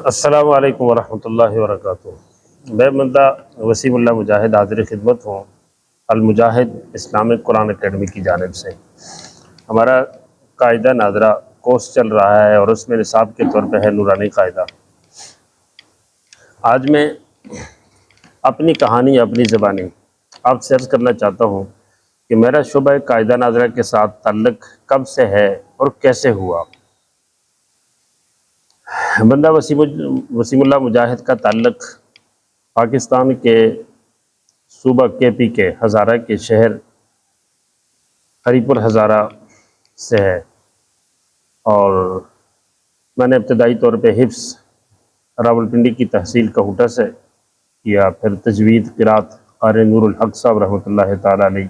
السلام علیکم ورحمۃ اللہ وبرکاتہ۔ میں بندہ وسیم اللہ مجاہد حاضر خدمت ہوں المجاہد اسلامک قرآن اکیڈمی کی جانب سے۔ ہمارا قاعدہ نادرہ کورس چل رہا ہے اور اس میں نصاب کے طور پہ ہے نورانی قاعدہ۔ آج میں اپنی کہانی اپنی زبانی آپ سے عرض کرنا چاہتا ہوں کہ میرا شعبہ قاعدہ نادرہ کے ساتھ تعلق کب سے ہے اور کیسے ہوا۔ بندہ وسیم اللہ مجاہد کا تعلق پاکستان کے صوبہ کے پی کے ہزارہ کے شہر ہری پور ہزارہ سے ہے، اور میں نے ابتدائی طور پہ حفظ راولپنڈی کی تحصیل کہوٹہ سے کیا، پھر تجوید قرات قاری نور الحق صاحب رحمۃ اللہ تعالیٰ علیہ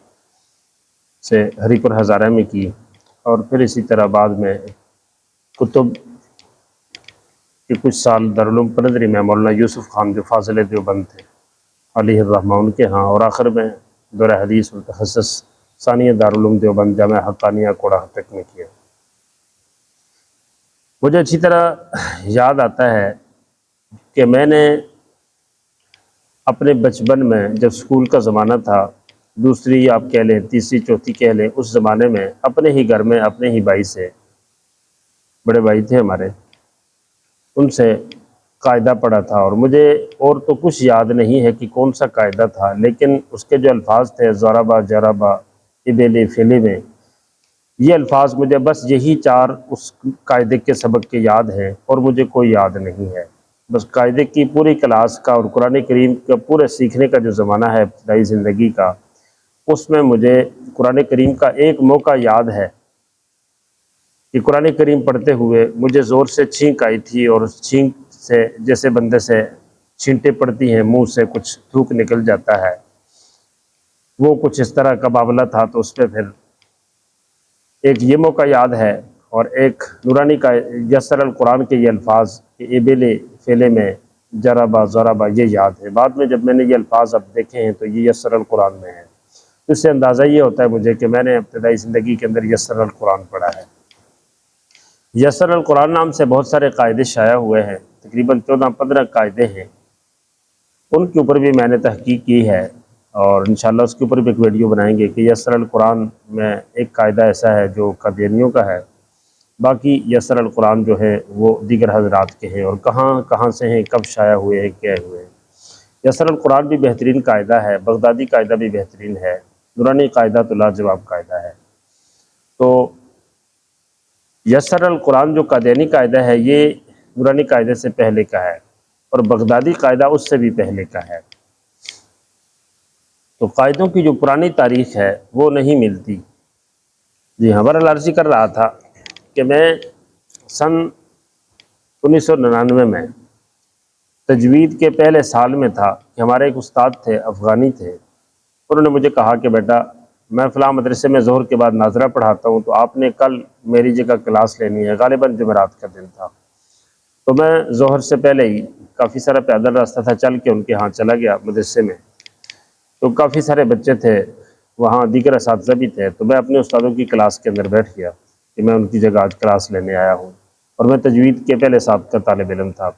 سے ہری پور ہزارہ میں کی، اور پھر اسی طرح بعد میں کتب کہ کچھ سال دارالعلوم پندری میں مولانا یوسف خان جو فاضل دیوبند تھے علیہ الرحمہ ان کے ہاں، اور آخر میں دورہ حدیث متخصص ثانیہ دارالعلوم دیوبند جامعہ حقانیہ کوڑا تک میں کیا۔ مجھے اچھی طرح یاد آتا ہے کہ میں نے اپنے بچپن میں جب سکول کا زمانہ تھا، دوسری آپ کہہ لیں تیسری چوتھی کہہ لیں، اس زمانے میں اپنے ہی گھر میں اپنے ہی بھائی سے، بڑے بھائی تھے ہمارے، ان سے قاعدہ پڑھا تھا، اور مجھے اور تو کچھ یاد نہیں ہے کہ کون سا قاعدہ تھا، لیکن اس کے جو الفاظ تھے ضربہ جربہ ابل فعل میں، یہ الفاظ مجھے بس یہی چار اس قاعدے کے سبق کے یاد ہیں، اور مجھے کوئی یاد نہیں ہے۔ بس قاعدے کی پوری کلاس کا اور قرآن کریم کا پورے سیکھنے کا جو زمانہ ہے ابتدائی زندگی کا، اس میں مجھے قرآن کریم کا ایک موقع یاد ہے کہ قرآن کریم پڑھتے ہوئے مجھے زور سے چھینک آئی تھی، اور اس چھینک سے جیسے بندے سے چھینٹیں پڑتی ہیں، منہ سے کچھ تھوک نکل جاتا ہے، وہ کچھ اس طرح کا معاملہ تھا۔ تو اس پہ پھر ایک یہ موقع یاد ہے، اور ایک نورانی کا یسر القرآن کے یہ الفاظ کہ ابل فعل میں جربہ ضربہ یہ یاد ہے۔ بعد میں جب میں نے یہ الفاظ اب دیکھے ہیں تو یہ یسر القرآن میں ہے، اس سے اندازہ یہ ہوتا ہے مجھے کہ میں نے ابتدائی زندگی کے اندر یسر القرآن پڑھا ہے۔ یسر القرآن نام سے بہت سارے قاعدے شائع ہوئے ہیں، تقریباً 14-15 قاعدے ہیں، ان کے اوپر بھی میں نے تحقیق کی ہے، اور انشاءاللہ اس کے اوپر بھی ایک ویڈیو بنائیں گے کہ یسر القرآن میں ایک قاعدہ ایسا ہے جو قادیانیوں کا ہے، باقی یسر القرآن جو ہے وہ دیگر حضرات کے ہیں، اور کہاں کہاں سے ہیں، کب شائع ہوئے ہیں، کیا ہوئے ہیں۔ یسر القرآن بھی بہترین قاعدہ ہے، بغدادی قاعدہ بھی بہترین ہے، نورانی قاعدہ تو لاجواب قاعدہ ہے۔ تو یسر القرآن جو قادیانی قاعدہ ہے یہ نورانی قاعدے سے پہلے کا ہے، اور بغدادی قاعدہ اس سے بھی پہلے کا ہے۔ تو قاعدوں کی جو پرانی تاریخ ہے وہ نہیں ملتی۔ جی ہاں، بہرحال عرض کر رہا تھا کہ میں سن 1999 میں تجوید کے پہلے سال میں تھا کہ ہمارے ایک استاد تھے، افغانی تھے، انہوں نے مجھے کہا کہ بیٹا میں فلاں مدرسے میں ظہر کے بعد ناظرہ پڑھاتا ہوں، تو آپ نے کل میری جگہ کلاس لینی ہے، غالباً جمعرات کا دن تھا۔ تو میں ظہر سے پہلے ہی کافی سارا پیدل راستہ تھا، چل کے ان کے ہاں چلا گیا مدرسے میں، تو کافی سارے بچے تھے وہاں، دیگر اساتذہ بھی تھے، تو میں اپنے استادوں کی کلاس کے اندر بیٹھ گیا کہ میں ان کی جگہ آج کلاس لینے آیا ہوں، اور میں تجوید کے پہلے سال کا طالب علم تھا۔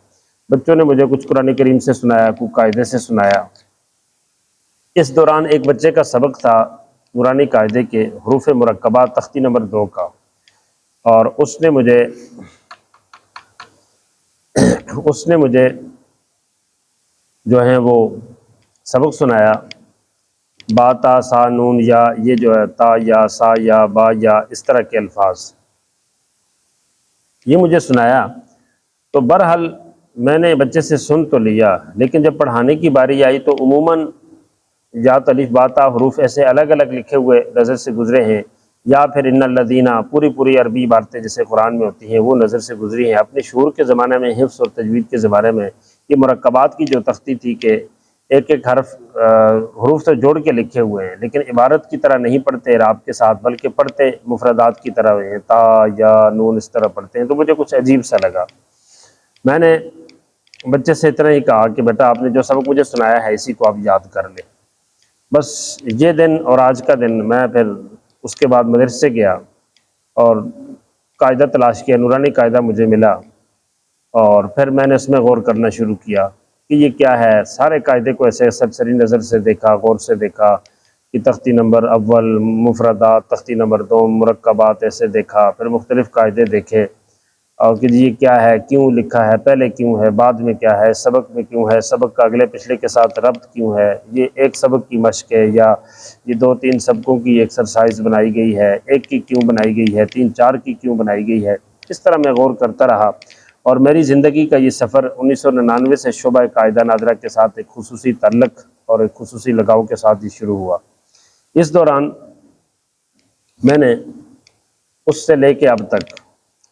بچوں نے مجھے کچھ قرآن کریم سے سنایا، کچھ قاعدے سے سنایا۔ اس دوران ایک بچے کا سبق تھا نورانی قاعدے کے حروف مرکبات تختی نمبر 2 کا، اور اس نے مجھے جو ہے وہ سبق سنایا، با تا سا نون یا، یہ جو ہے تا یا سا یا با یا، اس طرح کے الفاظ یہ مجھے سنایا۔ تو بہرحال میں نے بچے سے سن تو لیا، لیکن جب پڑھانے کی باری آئی تو عموماً یا الف با تا حروف ایسے الگ الگ لکھے ہوئے نظر سے گزرے ہیں، یا پھر ان الذین پوری عربی عبارتیں جیسے قرآن میں ہوتی ہیں وہ نظر سے گزری ہیں۔ اپنے شعور کے زمانے میں، حفظ اور تجوید کے زمانے میں، یہ مرکبات کی جو تختی تھی کہ ایک ایک حروف سے جوڑ کے لکھے ہوئے ہیں، لیکن عبارت کی طرح نہیں پڑھتے اعراب کے ساتھ، بلکہ پڑھتے مفردات کی طرح ہوئے ہیں، تا یا نون اس طرح پڑھتے ہیں۔ تو مجھے کچھ عجیب سا لگا۔ میں نے بچے سے اتنا ہی کہا کہ بیٹا آپ نے جو سبق مجھے سنایا ہے اسی کو آپ یاد کر لیں۔ بس یہ دن اور آج کا دن، میں پھر اس کے بعد مدرسے گیا اور قاعدہ تلاش کیا، نورانی قاعدہ مجھے ملا، اور پھر میں نے اس میں غور کرنا شروع کیا کہ یہ کیا ہے۔ سارے قاعدے کو ایسے سرسری نظر سے دیکھا، غور سے دیکھا کہ تختی نمبر اول مفردات، تختی نمبر دو مرکبات، ایسے دیکھا۔ پھر مختلف قاعدے دیکھے اور کہ یہ کیا ہے، کیوں لکھا ہے، پہلے کیوں ہے، بعد میں کیا ہے، سبق میں کیوں ہے، سبق کا اگلے پچھلے کے ساتھ ربط کیوں ہے، یہ ایک سبق کی مشق ہے یا یہ 2-3 سبقوں کی ایکسرسائز بنائی گئی ہے، ایک کی کیوں بنائی گئی ہے، 3-4 کی کیوں بنائی گئی ہے۔ اس طرح میں غور کرتا رہا اور میری زندگی کا یہ سفر 1999 سے شعبہ قاعدہ نادرہ کے ساتھ ایک خصوصی تعلق اور ایک خصوصی لگاؤ کے ساتھ ہی شروع ہوا۔ اس دوران میں نے اس سے لے کے اب تک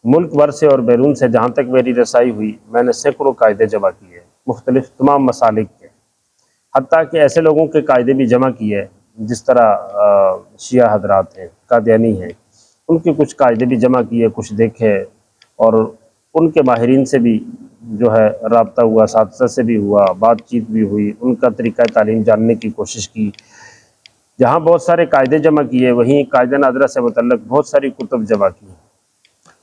ملک بھر سے اور بیرون سے جہاں تک میری رسائی ہوئی، میں نے سینکڑوں قاعدے جمع کیے، مختلف تمام مسالک کے، حتیٰ کہ ایسے لوگوں کے قاعدے بھی جمع کیے جس طرح شیعہ حضرات ہیں، قادیانی ہیں، ان کے کچھ قاعدے بھی جمع کیے، کچھ دیکھے اور ان کے ماہرین سے بھی جو ہے رابطہ ہوا، اساتذہ سے بھی ہوا، بات چیت بھی ہوئی، ان کا طریقہ تعلیم جاننے کی کوشش کی۔ جہاں بہت سارے قاعدے جمع کیے، وہیں قاعدہ نادرہ سے متعلق بہت ساری کتب جمع کی۔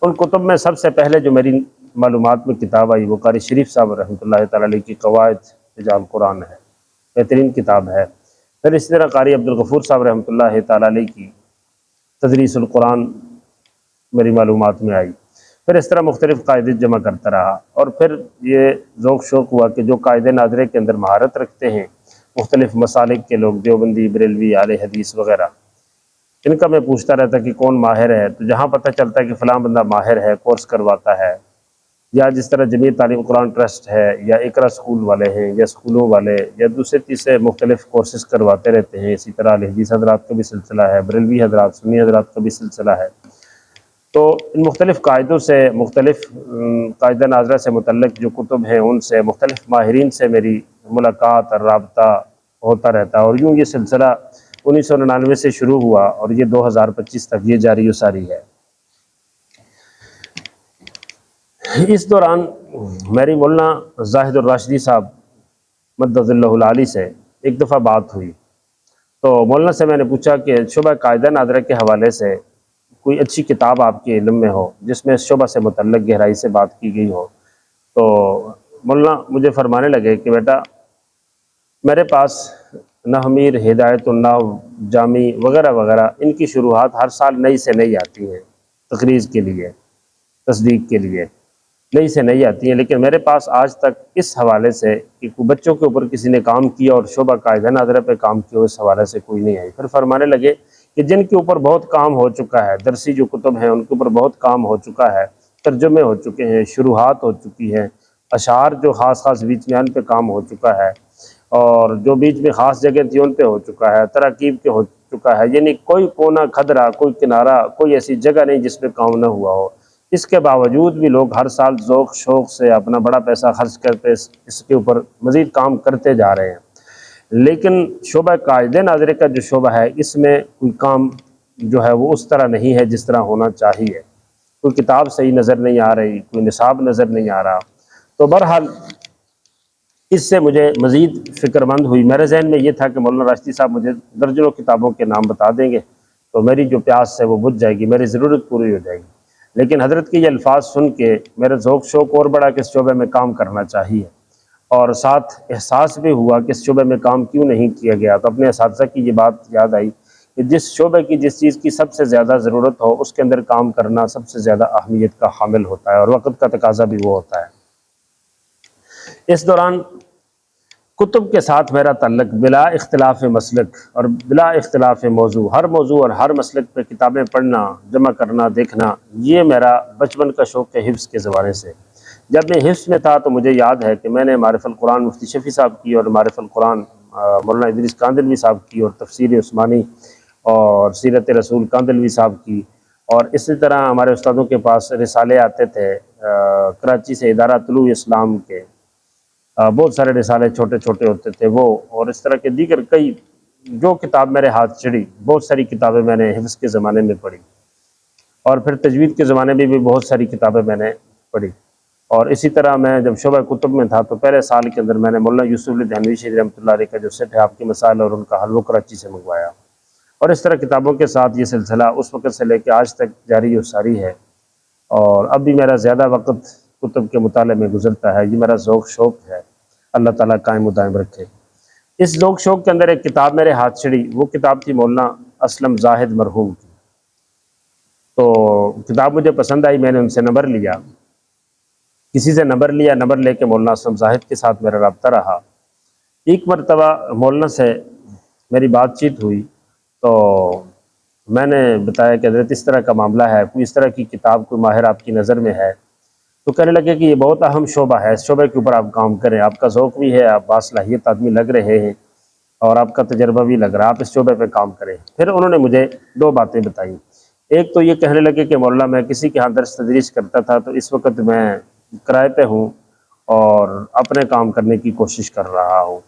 ان کتب میں سب سے پہلے جو میری معلومات میں کتاب آئی وہ قاری شریف صاحب رحمۃ اللہ تعالی علیہ کی قواعد رجال قرآن ہے، بہترین کتاب ہے۔ پھر اسی طرح قاری عبدالغفور صاحب رحمۃ اللہ تعالی علیہ کی تدریس القرآن میری معلومات میں آئی۔ پھر اس طرح مختلف قاعدے جمع کرتا رہا اور پھر یہ ذوق شوق ہوا کہ جو قاعدے نادرے کے اندر مہارت رکھتے ہیں مختلف مسالک کے لوگ، دیوبندی، بریلوی، اہل حدیث وغیرہ، ان کا میں پوچھتا رہتا کہ کون ماہر ہے، تو جہاں پتہ چلتا ہے کہ فلاں بندہ ماہر ہے، کورس کرواتا ہے، یا جس طرح جمیعت تعلیم قرآن ٹرسٹ ہے یا اقرا سکول والے ہیں یا سکولوں والے یا دوسرے تیسرے مختلف کورسز کرواتے رہتے ہیں، اسی طرح اہل حدیث حضرات کا بھی سلسلہ ہے، بریلوی حضرات، سنی حضرات کا بھی سلسلہ ہے، تو ان مختلف قاعدوں سے، مختلف قاعدہ ناظرہ سے متعلق جو کتب ہیں ان سے، مختلف ماہرین سے میری ملاقات اور رابطہ ہوتا رہتا، اور یوں یہ سلسلہ 1999 سے شروع ہوا اور یہ 2025 تک یہ جاری و ساری ہے۔ اس دوران میری مولانا زاہد الراشدی صاحب مدد اللہ العالی سے ایک دفعہ بات ہوئی، تو مولانا سے میں نے پوچھا کہ شعبہ قاعدہ نادرہ کے حوالے سے کوئی اچھی کتاب آپ کے علم میں ہو جس میں اس شعبہ سے متعلق گہرائی سے بات کی گئی ہو، تو مولانا مجھے فرمانے لگے کہ بیٹا میرے پاس نحمیر، ہدایت النحو، جامی وغیرہ وغیرہ، ان کی شروحات ہر سال نئی سے نئی آتی ہیں، تقریض کے لیے، تصدیق کے لیے نئی سے نئی آتی ہیں، لیکن میرے پاس آج تک اس حوالے سے کہ بچوں کے اوپر کسی نے کام کیا اور شعبہ قاعدہ نادرہ پہ کام کیا، اس حوالے سے کوئی نہیں آئی۔ پھر فرمانے لگے کہ جن کے اوپر بہت کام ہو چکا ہے، درسی جو کتب ہیں ان کے اوپر بہت کام ہو چکا ہے، ترجمے ہو چکے ہیں، شروحات ہو چکی ہیں، اشعار جو خاص خاص بیچ میں ان پہ کام ہو چکا ہے، اور جو بیچ میں خاص جگہ تھی ان پہ ہو چکا ہے، تراکیب کے ہو چکا ہے، یعنی کوئی کونا کھدرا، کوئی کنارہ، کوئی ایسی جگہ نہیں جس پہ کام نہ ہوا ہو۔ اس کے باوجود بھی لوگ ہر سال ذوق شوق سے اپنا بڑا پیسہ خرچ کرتے اس کے اوپر مزید کام کرتے جا رہے ہیں، لیکن شعبہ قاعدہ نادرہ کا جو شعبہ ہے اس میں کوئی کام جو ہے وہ اس طرح نہیں ہے جس طرح ہونا چاہیے، کوئی کتاب صحیح نظر نہیں آ رہی، کوئی نصاب نظر نہیں آ رہا۔ تو بہرحال اس سے مجھے مزید فکر مند ہوئی، میرے ذہن میں یہ تھا کہ مولانا راشدی صاحب مجھے درجنوں کتابوں کے نام بتا دیں گے تو میری جو پیاس ہے وہ بجھ جائے گی، میری ضرورت پوری ہو جائے گی، لیکن حضرت کے یہ الفاظ سن کے میرا ذوق شوق اور بڑا کہ اس شعبے میں کام کرنا چاہیے، اور ساتھ احساس بھی ہوا کہ اس شعبے میں کام کیوں نہیں کیا گیا۔ تو اپنے اساتذہ کی یہ بات یاد آئی کہ جس شعبے کی، جس چیز کی سب سے زیادہ ضرورت ہو اس کے اندر کام کرنا سب سے زیادہ اہمیت کا حامل ہوتا ہے، اور وقت کا تقاضا بھی وہ ہوتا ہے۔ اس دوران کتب کے ساتھ میرا تعلق بلا اختلاف مسلک اور بلا اختلاف موضوع، ہر موضوع اور ہر مسلک پہ کتابیں پڑھنا، جمع کرنا، دیکھنا، یہ میرا بچپن کا شوق ہے حفظ کے زمانے سے۔ جب میں حفظ میں تھا تو مجھے یاد ہے کہ میں نے معارف القرآن مفتی شفیع صاحب کی اور معارف القرآن مولانا ادریس کاندلوی صاحب کی، اور تفسیر عثمانی اور سیرت رسول کاندلوی صاحب کی، اور اسی طرح ہمارے استادوں کے پاس رسالے آتے تھے کراچی سے، ادارہ طلوع اسلام کے بہت سارے رسالے چھوٹے چھوٹے ہوتے تھے وہ، اور اس طرح کے دیگر کئی جو کتاب میرے ہاتھ چڑھی، بہت ساری کتابیں میں نے حفظ کے زمانے میں پڑھی، اور پھر تجوید کے زمانے میں بھی بہت ساری کتابیں میں نے پڑھی۔ اور اسی طرح میں جب شعبہ کتب میں تھا تو پہلے سال کے اندر میں نے مولانا یوسف علی دہلوی شریف رحمۃ اللہ علیہ کا جو سیٹ ہے آپ کے مسائل اور ان کا حل وہ کراچی سے منگوایا، اور اس طرح کتابوں کے ساتھ یہ سلسلہ اس وقت سے لے کے آج تک جاری و ساری ہے، اور اب بھی میرا زیادہ وقت کتب کے مطالعے میں گزرتا ہے، یہ میرا ذوق شوق ہے، اللہ تعالیٰ قائم و دائم رکھے۔ اس ذوق شوق کے اندر ایک کتاب میرے ہاتھ چڑھی، وہ کتاب تھی مولانا اسلم زاہد مرحوم کی۔ تو کتاب مجھے پسند آئی، میں نے ان سے نمبر لیا، کسی سے نمبر لیا، نمبر لے کے مولانا اسلم زاہد کے ساتھ میرا رابطہ رہا۔ ایک مرتبہ مولانا سے میری بات چیت ہوئی تو میں نے بتایا کہ حضرت اس طرح کا معاملہ ہے، کوئی اس طرح کی کتاب کوئی ماہر آپ کی نظر میں ہے؟ تو کہنے لگے کہ یہ بہت اہم شعبہ ہے، اس شعبے کے اوپر آپ کام کریں، آپ کا ذوق بھی ہے، آپ باصلاحیت آدمی لگ رہے ہیں اور آپ کا تجربہ بھی لگ رہا ہے، آپ اس شعبے پہ کام کریں۔ پھر انہوں نے مجھے دو باتیں بتائیں۔ ایک تو یہ کہنے لگے کہ مولانا میں کسی کے ہاں درس تدریس کرتا تھا، تو اس وقت میں کرائے پہ ہوں اور اپنے کام کرنے کی کوشش کر رہا ہوں،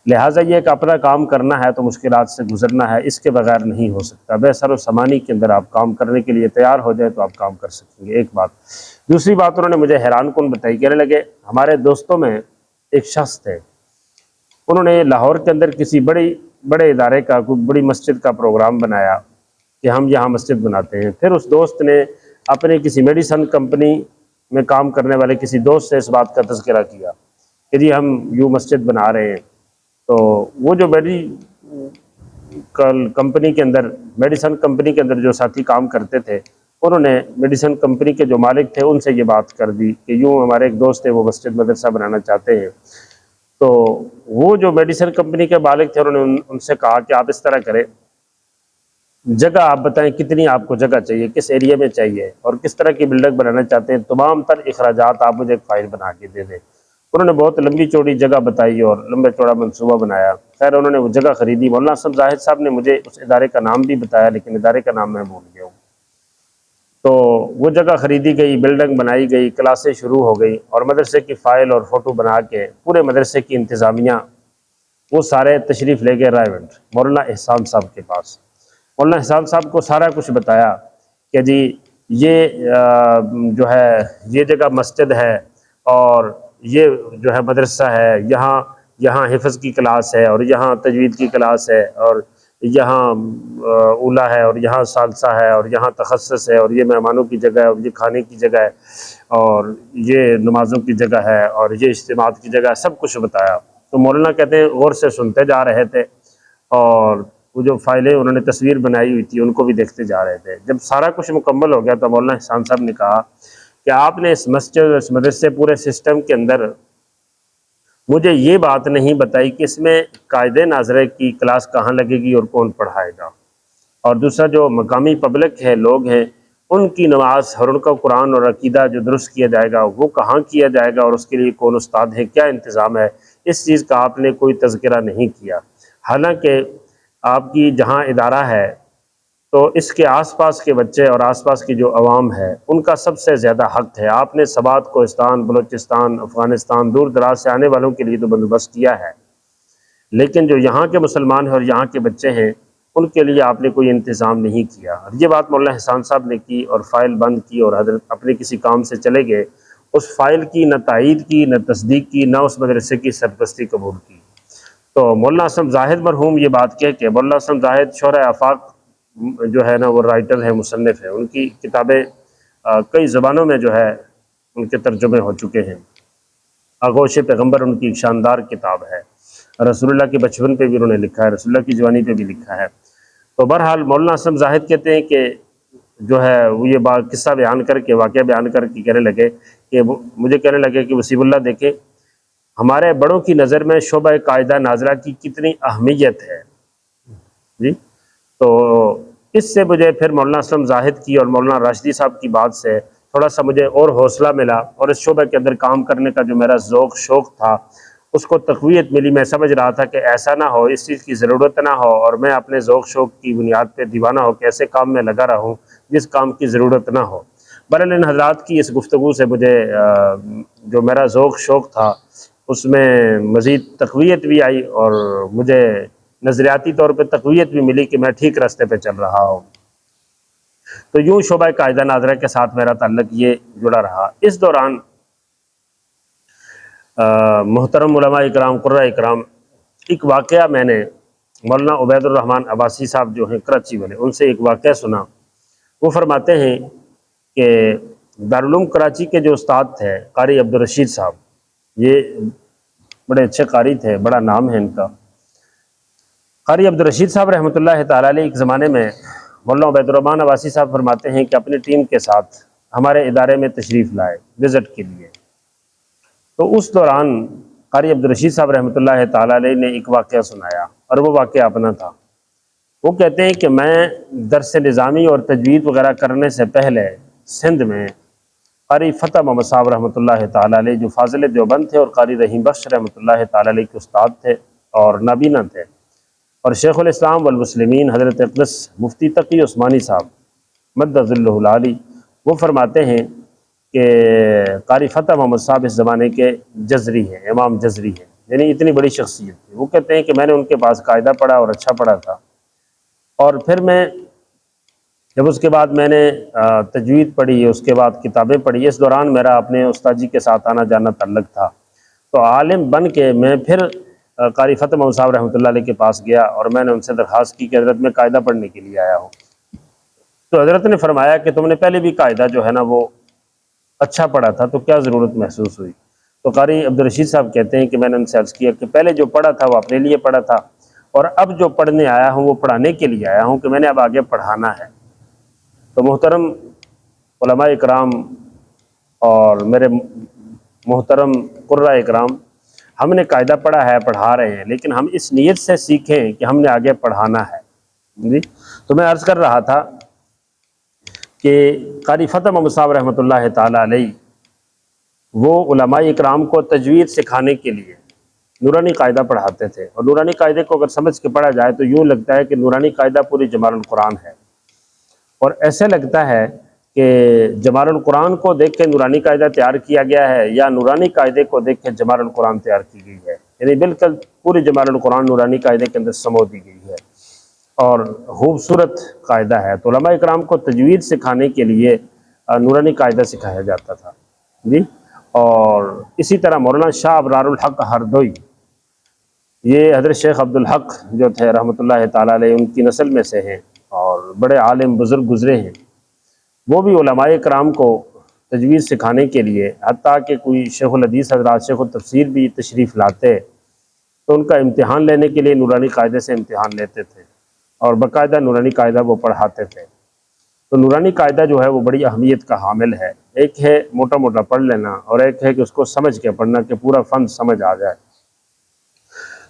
لہٰذا یہ کہ اپنا کام کرنا ہے تو مشکلات سے گزرنا ہے، اس کے بغیر نہیں ہو سکتا۔ بے سر و سامانی کے اندر آپ کام کرنے کے لیے تیار ہو جائے تو آپ کام کر سکیں گے، ایک بات۔ دوسری بات انہوں نے مجھے حیران کن بتائی، کہنے لگے ہمارے دوستوں میں ایک شخص تھے، انہوں نے لاہور کے اندر کسی بڑے ادارے کا کوئی بڑی مسجد کا پروگرام بنایا کہ ہم یہاں مسجد بناتے ہیں۔ پھر اس دوست نے اپنے کسی میڈیسن کمپنی میں کام کرنے والے کسی دوست سے اس بات کا تذکرہ کیا کہ جی ہم یوں مسجد بنا رہے ہیں۔ تو وہ جو کمپنی کے اندر میڈیسن کمپنی کے اندر جو ساتھی کام کرتے تھے، انہوں نے میڈیسن کمپنی کے جو مالک تھے ان سے یہ بات کر دی کہ یوں ہمارے ایک دوست ہے وہ مسجد مدرسہ بنانا چاہتے ہیں۔ تو وہ جو میڈیسن کمپنی کے مالک تھے انہوں نے ان سے کہا کہ آپ اس طرح کریں، جگہ آپ بتائیں کتنی آپ کو جگہ چاہیے، کس ایریے میں چاہیے اور کس طرح کی بلڈنگ بنانا چاہتے ہیں، تمام تر اخراجات آپ مجھے ایک فائل بنا کے دے دیں۔ انہوں نے بہت لمبی چوڑی جگہ بتائی اور لمبا چوڑا منصوبہ بنایا۔ خیر انہوں نے وہ جگہ خریدی۔ مولانا اسلم زاہد صاحب نے مجھے اس ادارے کا نام بھی بتایا، لیکن ادارے کا نام میں بھول گیا ہوں۔ تو وہ جگہ خریدی گئی، بلڈنگ بنائی گئی، کلاسیں شروع ہو گئی اور مدرسے کی فائل اور فوٹو بنا کے پورے مدرسے کی انتظامیہ وہ سارے تشریف لے گئے رائے ونڈ مولانا احسان صاحب کے پاس۔ مولانا احسان صاحب کو سارا کچھ بتایا کہ جی یہ جو ہے یہ جگہ مسجد ہے اور یہ جو ہے مدرسہ ہے، یہاں حفظ کی کلاس ہے اور یہاں تجوید کی کلاس ہے اور یہاں اولیٰ ہے اور یہاں ثالثہ ہے اور یہاں تخصص ہے اور یہ مہمانوں کی جگہ ہے اور یہ کھانے کی جگہ ہے اور یہ نمازوں کی جگہ ہے اور یہ اجتماعات کی جگہ ہے، سب کچھ بتایا۔ تو مولانا کہتے ہیں غور سے سنتے جا رہے تھے اور وہ جو فائلیں انہوں نے تصویر بنائی ہوئی تھی ان کو بھی دیکھتے جا رہے تھے۔ جب سارا کچھ مکمل ہو گیا تو مولانا احسان صاحب نے کہا کہ آپ نے اس مسجد اس مدرسے پورے سسٹم کے اندر مجھے یہ بات نہیں بتائی کہ اس میں قائد ناظرہ کی کلاس کہاں لگے گی اور کون پڑھائے گا، اور دوسرا جو مقامی پبلک ہے، لوگ ہیں، ان کی نماز اور ان کا قرآن اور عقیدہ جو درست کیا جائے گا وہ کہاں کیا جائے گا اور اس کے لیے کون استاد ہے، کیا انتظام ہے، اس چیز کا آپ نے کوئی تذکرہ نہیں کیا۔ حالانکہ آپ کی جہاں ادارہ ہے تو اس کے آس پاس کے بچے اور آس پاس کی جو عوام ہے ان کا سب سے زیادہ حق ہے۔ آپ نے سوات، کوہستان، بلوچستان، افغانستان، دور دراز سے آنے والوں کے لیے تو بندوبست کیا ہے، لیکن جو یہاں کے مسلمان ہیں اور یہاں کے بچے ہیں ان کے لیے آپ نے کوئی انتظام نہیں کیا۔ اور یہ بات مولانا احسان صاحب نے کی اور فائل بند کی اور حضرت اپنے کسی کام سے چلے گئے۔ اس فائل کی نہ تائید کی، نہ تصدیق کی، نہ اس مدرسے کی سرپرستی قبول کی۔ تو مولانا اسلم زاہد مرحوم یہ بات کہہ کے، مولانا اسلم زاہد شورۂ آفاق جو ہے نا وہ رائٹر ہے، مصنف ہے، ان کی کتابیں کئی زبانوں میں جو ہے ان کے ترجمے ہو چکے ہیں۔ آغوش پیغمبر ان کی ایک شاندار کتاب ہے، رسول اللہ کے بچپن پہ بھی انہوں نے لکھا ہے، رسول اللہ کی جوانی پہ بھی لکھا ہے۔ تو بہرحال مولانا اسلم زاہد کہتے ہیں کہ جو ہے وہ یہ بات قصہ بیان کر کے، واقعہ بیان کر کے کہنے لگے کہ مجھے کہنے لگے کہ وسیب اللہ دیکھیں ہمارے بڑوں کی نظر میں شعبہ قاعدہ ناظرہ کی کتنی اہمیت ہے جی۔ تو اس سے مجھے پھر مولانا اسلم زاہد کی اور مولانا راشدی صاحب کی بات سے تھوڑا سا مجھے اور حوصلہ ملا اور اس شعبے کے اندر کام کرنے کا جو میرا ذوق شوق تھا اس کو تقویت ملی۔ میں سمجھ رہا تھا کہ ایسا نہ ہو، اس چیز کی ضرورت نہ ہو اور میں اپنے ذوق شوق کی بنیاد پہ دیوانہ ہو کے ایسے کام میں لگا رہوں جس کام کی ضرورت نہ ہو۔ بہرحال ان حضرات کی اس گفتگو سے مجھے جو میرا ذوق شوق تھا اس میں مزید تقویت بھی آئی اور مجھے نظریاتی طور پہ تقویت بھی ملی کہ میں ٹھیک راستے پہ چل رہا ہوں۔ تو یوں شعبہ قاعدہ ناظرہ کے ساتھ میرا تعلق یہ جڑا رہا۔ اس دوران محترم علماء اکرام، قرہ اکرام، ایک واقعہ میں نے مولانا عبید الرحمن عباسی صاحب جو ہیں کراچی والے، ان سے ایک واقعہ سنا۔ وہ فرماتے ہیں کہ دارالعلوم کراچی کے جو استاد تھے قاری عبدالرشید صاحب، یہ بڑے اچھے قاری تھے، بڑا نام ہے ان کا۔ قاری عبدالرشید صاحب رحمۃ اللہ تعالیٰ علیہ ایک زمانے میں مولانا عبید الرحمن عباسی صاحب فرماتے ہیں کہ اپنی ٹیم کے ساتھ ہمارے ادارے میں تشریف لائے وزٹ کے لیے۔ تو اس دوران قاری عبدالرشید صاحب رحمۃ اللہ تعالیٰ علیہ نے ایک واقعہ سنایا، اور وہ واقعہ اپنا تھا۔ وہ کہتے ہیں کہ میں درس نظامی اور تجوید وغیرہ کرنے سے پہلے سندھ میں قاری فتح محمد صاحب رحمۃ اللہ تعالیٰ علیہ جو فاضل دیوبند تھے اور قاری رحیم بخش رحمۃ اللہ تعالیٰ علیہ کے استاد تھے اور نابینا تھے، اور شیخ الاسلام والمسلمین حضرت اقدس مفتی تقی عثمانی صاحب مد ظلہ العالی، وہ فرماتے ہیں کہ قاری فتح محمد صاحب اس زمانے کے جزری ہیں، امام جزری ہیں، یعنی اتنی بڑی شخصیت تھی۔ وہ کہتے ہیں کہ میں نے ان کے پاس قاعدہ پڑھا اور اچھا پڑھا تھا، اور پھر میں جب اس کے بعد میں نے تجوید پڑھی، اس کے بعد کتابیں پڑھی، اس دوران میرا اپنے استاد جی کے ساتھ آنا جانا تعلق تھا، تو عالم بن کے میں پھر قاری فتح محمد صاحب رحمۃ اللہ علیہ کے پاس گیا اور میں نے ان سے درخواست کی کہ حضرت میں قاعدہ پڑھنے کے لیے آیا ہوں۔ تو حضرت نے فرمایا کہ تم نے پہلے بھی قاعدہ جو ہے نا وہ اچھا پڑھا تھا، تو کیا ضرورت محسوس ہوئی؟ تو قاری عبدالرشید صاحب کہتے ہیں کہ میں نے ان سے عرض کیا کہ پہلے جو پڑھا تھا وہ اپنے لیے پڑھا تھا، اور اب جو پڑھنے آیا ہوں وہ پڑھانے کے لیے آیا ہوں کہ میں نے اب آگے پڑھانا ہے۔ تو محترم علماء اکرام اور میرے محترم قرہ اکرام، ہم نے قاعدہ پڑھا ہے، پڑھا رہے ہیں، لیکن ہم اس نیت سے سیکھیں کہ ہم نے آگے پڑھانا ہے جی۔ تو میں عرض کر رہا تھا کہ قاری فتح محمد صاحب رحمۃ اللہ تعالیٰ علیہ وہ علماء اکرام کو تجوید سکھانے کے لیے نورانی قاعدہ پڑھاتے تھے، اور نورانی قاعدے کو اگر سمجھ کے پڑھا جائے تو یوں لگتا ہے کہ نورانی قاعدہ پوری جمال القرآن ہے، اور ایسے لگتا ہے کہ جمال القرآن کو دیکھ کے نورانی قاعدہ تیار کیا گیا ہے، یا نورانی قاعدے کو دیکھ کے جمال القرآن تیار کی گئی ہے، یعنی بالکل پوری جمال القرآن نورانی قاعدے کے اندر سمو دی گئی ہے، اور خوبصورت قاعدہ ہے۔ تو علماء اکرام کو تجوید سکھانے کے لیے نورانی قاعدہ سکھایا جاتا تھا جی۔ اور اسی طرح مولانا شاہ ابرار الحق ہردوئی، یہ حضرت شیخ عبدالحق جو تھے رحمۃ اللہ تعالیٰ علیہ، ان کی نسل میں سے ہیں اور بڑے عالم بزرگ گزرے ہیں، وہ بھی علماء کرام کو تجوید سکھانے کے لیے، حتیٰ کہ کوئی شیخ الحدیث حضرات شیخ التفسیر بھی تشریف لاتے تو ان کا امتحان لینے کے لیے نورانی قاعدے سے امتحان لیتے تھے، اور باقاعدہ نورانی قاعدہ وہ پڑھاتے تھے۔ تو نورانی قاعدہ جو ہے وہ بڑی اہمیت کا حامل ہے، ایک ہے موٹا موٹا پڑھ لینا، اور ایک ہے کہ اس کو سمجھ کے پڑھنا کہ پورا فن سمجھ آ جائے۔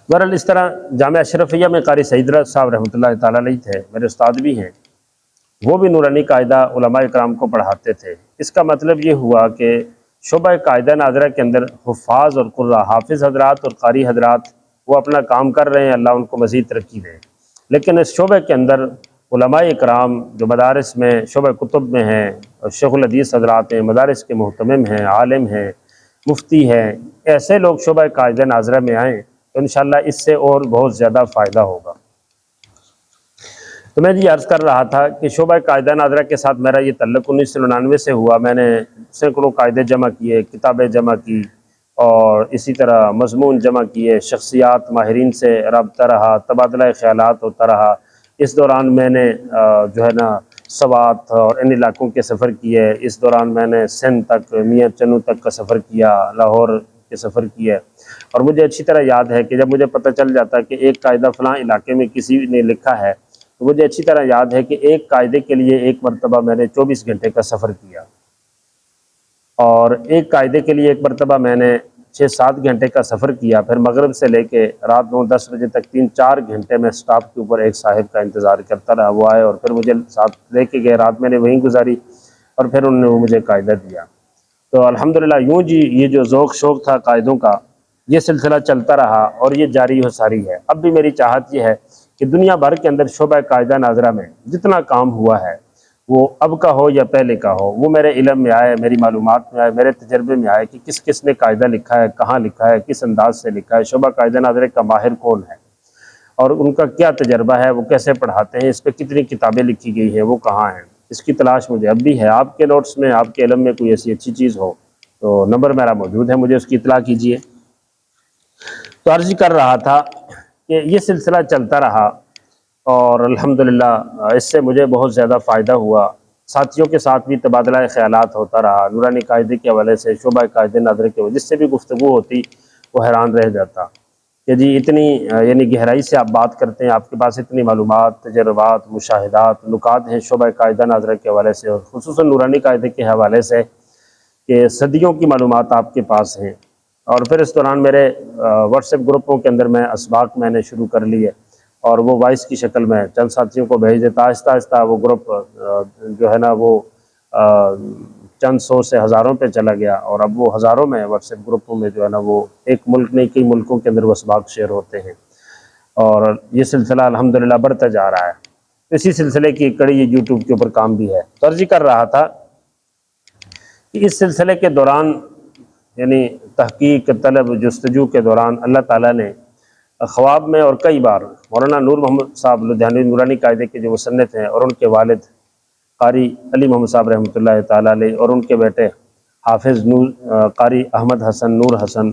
بہرحال اس طرح جامعہ اشرفیہ میں قاری سعید رضا صاحب رحمۃ اللہ تعالیٰ علیہ تھے، میرے استاد بھی ہیں، وہ بھی نورانی قاعدہ علماء کرام کو پڑھاتے تھے۔ اس کا مطلب یہ ہوا کہ شعبہ قاعدہ ناظرہ کے اندر حفاظ اور قراء، حافظ حضرات اور قاری حضرات وہ اپنا کام کر رہے ہیں، اللہ ان کو مزید ترقی دے، لیکن اس شعبے کے اندر علماء کرام جو مدارس میں شعبہ کتب میں ہیں، شیخ الحدیث حضرات ہیں، مدارس کے محتمم ہیں، عالم ہیں، مفتی ہیں، ایسے لوگ شعبہ قاعدہ ناظرہ میں آئیں تو انشاءاللہ اس سے اور بہت زیادہ فائدہ ہوگا۔ تو میں یہ عرض کر رہا تھا کہ شعبہ قاعدہ ناظرہ کے ساتھ میرا یہ تعلق 1999 سے ہوا۔ میں نے سینکڑوں قاعدے جمع کیے، کتابیں جمع کی، اور اسی طرح مضمون جمع کیے، شخصیات ماہرین سے رابطہ رہا، تبادلہ خیالات ہوتا رہا۔ اس دوران میں نے جو ہے نا سوات اور ان علاقوں کے سفر کیے، اس دوران میں نے سندھ تک، میاں چنو تک کا سفر کیا، لاہور کے سفر کیے، اور مجھے اچھی طرح یاد ہے کہ جب مجھے پتہ چل جاتا کہ ایک قاعدہ فلاں علاقے میں کسی نے لکھا ہے، تو مجھے اچھی طرح یاد ہے کہ ایک قاعدے کے لیے ایک مرتبہ میں نے 24 گھنٹے کا سفر کیا، اور ایک قاعدے کے لیے ایک مرتبہ میں نے 6-7 گھنٹے کا سفر کیا، پھر مغرب سے لے کے رات 9-10 بجے تک 3-4 گھنٹے میں سٹاپ کے اوپر ایک صاحب کا انتظار کرتا رہا، وہ آئے اور پھر مجھے ساتھ لے کے گئے، رات میں نے وہیں گزاری، اور پھر انہوں نے وہ مجھے قاعدہ دیا۔ تو الحمدللہ یوں جی یہ جو ذوق شوق تھا قاعدوں کا، یہ سلسلہ چلتا رہا اور یہ جاری و ساری ہے۔ اب بھی میری چاہت یہ ہے کہ دنیا بھر کے اندر شعبہ قاعدہ ناظرہ میں جتنا کام ہوا ہے، وہ اب کا ہو یا پہلے کا ہو، وہ میرے علم میں آئے، میری معلومات میں آئے، میرے تجربے میں آئے کہ کس کس نے قاعدہ لکھا ہے، کہاں لکھا ہے، کس انداز سے لکھا ہے، شعبہ قاعدہ ناظرہ کا ماہر کون ہے، اور ان کا کیا تجربہ ہے، وہ کیسے پڑھاتے ہیں، اس پہ کتنی کتابیں لکھی گئی ہیں، وہ کہاں ہیں، اس کی تلاش مجھے اب بھی ہے۔ آپ کے نوٹس میں، آپ کے علم میں کوئی ایسی اچھی چیز ہو تو نمبر میرا موجود ہے، مجھے اس کی اطلاع کیجیے۔ تو عرض کر رہا تھا کہ یہ سلسلہ چلتا رہا، اور الحمدللہ اس سے مجھے بہت زیادہ فائدہ ہوا، ساتھیوں کے ساتھ بھی تبادلہ خیالات ہوتا رہا، نورانی قاعدے کے حوالے سے، شعبہ قاعدہ ناظرہ کے جس سے بھی گفتگو ہوتی وہ حیران رہ جاتا کہ جی اتنی یعنی گہرائی سے آپ بات کرتے ہیں، آپ کے پاس اتنی معلومات، تجربات، مشاہدات، نکات ہیں شعبہ قاعدہ ناظرہ کے حوالے سے، اور خصوصاً نورانی قاعدے کے حوالے سے کہ صدیوں کی معلومات آپ کے پاس ہیں۔ اور پھر اس دوران میرے واٹس ایپ گروپوں کے اندر میں اسباق میں نے شروع کر لی ہے، اور وہ وائس کی شکل میں چند ساتھیوں کو بھیج دیتا، آہستہ آہستہ وہ گروپ جو ہے نا وہ چند سو سے ہزاروں پہ چلا گیا، اور اب وہ ہزاروں میں واٹس ایپ گروپوں میں جو ہے نا وہ ایک ملک نہیں کئی ملکوں کے اندر وہ اسباق شیئر ہوتے ہیں، اور یہ سلسلہ الحمدللہ بڑھتا جا رہا ہے۔ اسی سلسلے کی ایک کڑی یوٹیوب کے اوپر کام بھی ہے۔ تو عرض کر رہا تھا کہ اس سلسلے کے دوران یعنی تحقیق، طلب، جستجو کے دوران اللہ تعالیٰ نے خواب میں اور کئی بار مولانا نور محمد صاحب لدھیانوی نورانی قاعدے کے جو مصنف ہیں، اور ان کے والد قاری علی محمد صاحب رحمۃ اللہ تعالیٰ علیہ، اور ان کے بیٹے حافظ قاری احمد حسن نور حسن،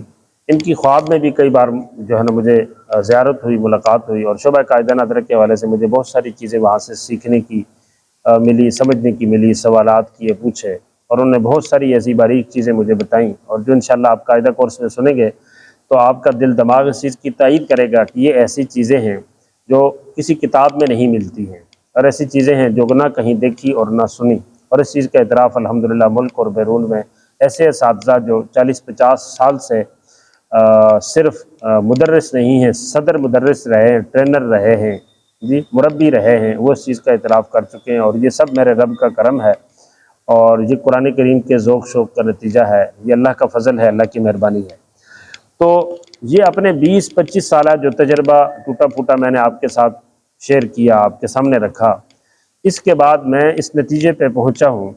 ان کی خواب میں بھی کئی بار جو ہے نا مجھے زیارت ہوئی، ملاقات ہوئی، اور شعبہ قاعدہ ناظرہ کے حوالے سے مجھے بہت ساری چیزیں وہاں سے سیکھنے کی ملی، سمجھنے کی ملی، سوالات کیے، پوچھے، اور انہوں نے بہت ساری ایسی باریک چیزیں مجھے بتائیں، اور جو انشاءاللہ آپ قاعدہ کورس میں سنیں گے تو آپ کا دل دماغ اس چیز کی تائید کرے گا کہ یہ ایسی چیزیں ہیں جو کسی کتاب میں نہیں ملتی ہیں، اور ایسی چیزیں ہیں جو نہ کہیں دیکھی اور نہ سنی، اور اس چیز کا اعتراف الحمدللہ ملک اور بیرون میں ایسے اساتذہ جو 40-50 سال سے صرف مدرس نہیں ہیں، صدر مدرس رہے ہیں، ٹرینر رہے ہیں، جی مربی رہے ہیں، وہ اس چیز کا اعتراف کر چکے ہیں، اور یہ سب میرے رب کا کرم ہے، اور یہ قرآن کریم کے ذوق شوق کا نتیجہ ہے، یہ اللہ کا فضل ہے، اللہ کی مہربانی ہے۔ تو یہ اپنے 20-25 سالہ جو تجربہ ٹوٹا پھوٹا میں نے آپ کے ساتھ شیئر کیا، آپ کے سامنے رکھا، اس کے بعد میں اس نتیجے پہ پہنچا ہوں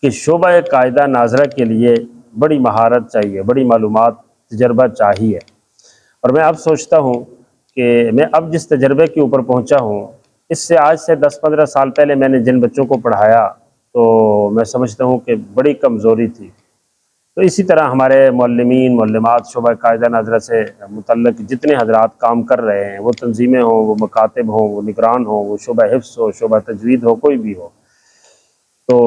کہ شعبہ قاعدہ ناظرہ کے لیے بڑی مہارت چاہیے، بڑی معلومات، تجربہ چاہیے، اور میں اب سوچتا ہوں کہ میں اب جس تجربے کے اوپر پہنچا ہوں، اس سے آج سے 10-15 سال پہلے میں نے جن بچوں کو پڑھایا تو میں سمجھتا ہوں کہ بڑی کمزوری تھی۔ تو اسی طرح ہمارے معلمین، معلمات، شعبہ قاعدہ ناظرہ سے متعلق جتنے حضرات کام کر رہے ہیں، وہ تنظیمیں ہوں، وہ مکاتب ہوں، وہ نگران ہوں، وہ شعبہ حفظ ہو، شعبہ تجوید ہو، کوئی بھی ہو، تو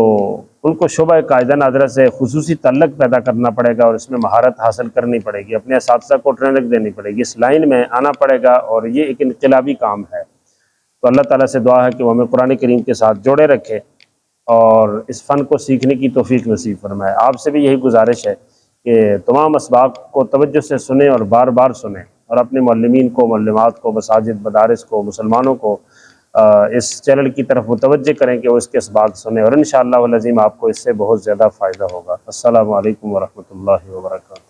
ان کو شعبہ قاعدہ ناظرہ سے خصوصی تعلق پیدا کرنا پڑے گا، اور اس میں مہارت حاصل کرنی پڑے گی، اپنے اساتذہ کو ٹریننگ دینی پڑے گی، اس لائن میں آنا پڑے گا، اور یہ ایک انقلابی کام ہے۔ تو اللہ تعالیٰ سے دعا ہے کہ وہ ہمیں قرآن کریم کے ساتھ جوڑے رکھے اور اس فن کو سیکھنے کی توفیق نصیب فرمائے۔ آپ سے بھی یہی گزارش ہے کہ تمام اسباق کو توجہ سے سنیں اور بار بار سنیں، اور اپنے معلمین کو، معلمات کو، مساجد، مدارس کو، مسلمانوں کو اس چینل کی طرف متوجہ کریں کہ وہ اس کے اسباق سنیں، اور انشاءاللہ العظیم آپ کو اس سے بہت زیادہ فائدہ ہوگا۔ السلام علیکم ورحمۃ اللہ وبرکاتہ۔